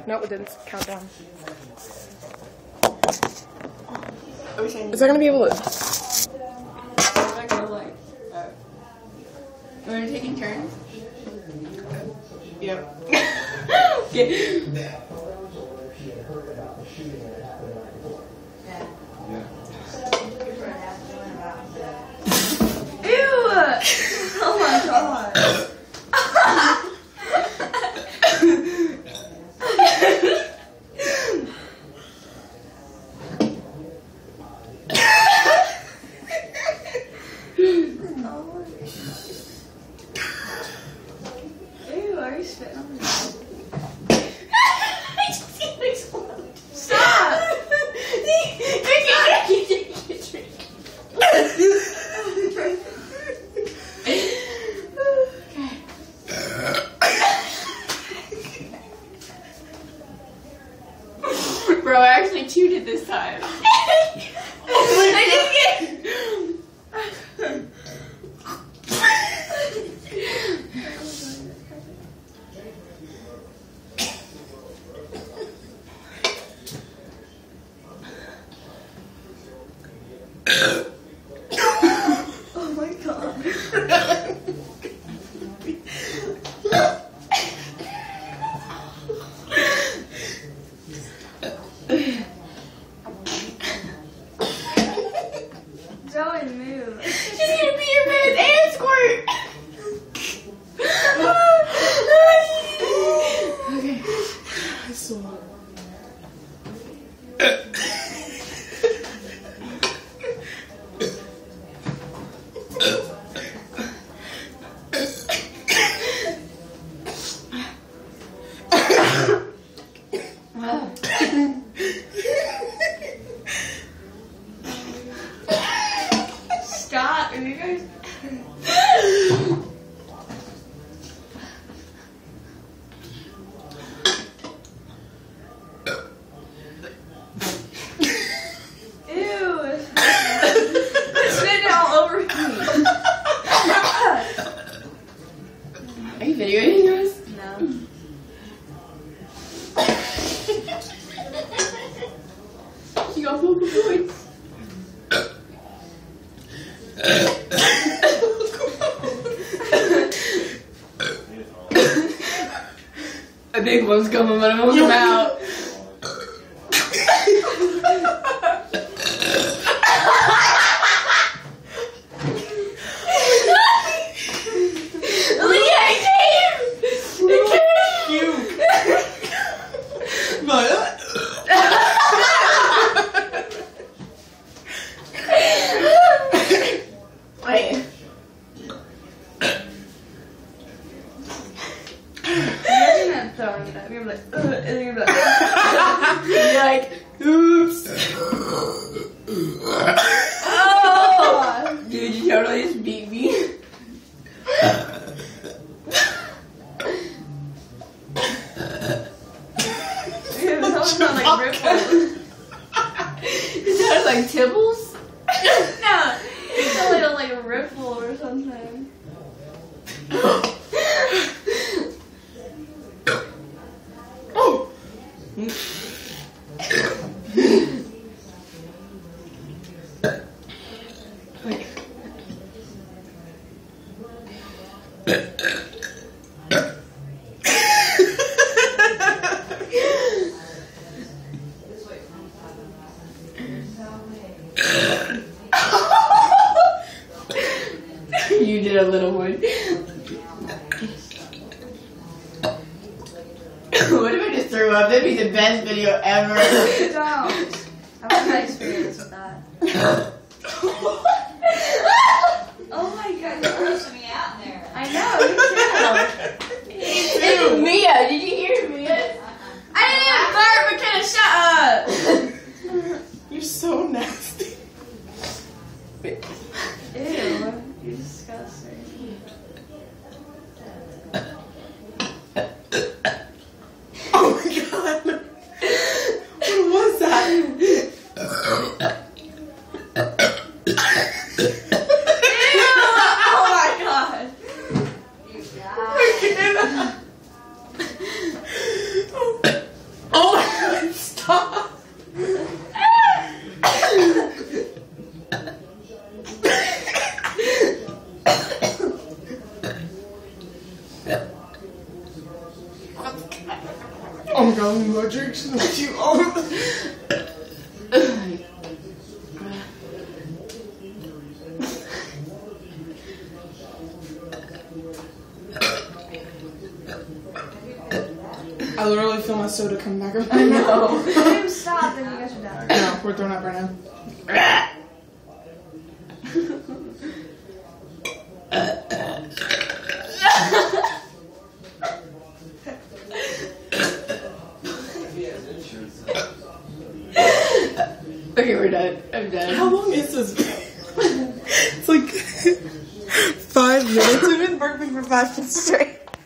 No, it didn't count down. Is that gonna be able to? We're taking turns. Yep. Okay. Ew! Oh my god. Ew, are you spitting on me? Stop! Bro, I actually cheated this time. Oh my god. Zoe, move. She's gonna be your man's and squirt. Okay. So. Stop, are you guys? Ew. It's spitting all over me. Are you videoing this? No. You got poop points. A big one's coming, but I won't come out. Aliya, it came! It came! Wait. Imagine that throwing it up. You're like, and then you're like, you're like, oops. Oh! Dude, you totally just beat me. Dude, that was not like ripples. It sounded like Tibbles? No, it sounded like a ripple or something. You did a little one. What if I just threw up? That'd be the best video ever. Don't. I've had an experience with that. Oh my god, you're pushing me out there. I know, you too. It's Mia. Did you hear Mia? I didn't even fart, McKenna, shut up. You're so nasty. Ew, you're disgusting. Oh my god. What was that? Oh my god. You died. I'm going to drink some with you all. I literally feel my soda come back up. I know. Let him stop, then you guys are done. No, we're throwing up right now. Okay, we're done. I'm done. How long is this? It's like 5 minutes. We've been burping for 5 minutes straight.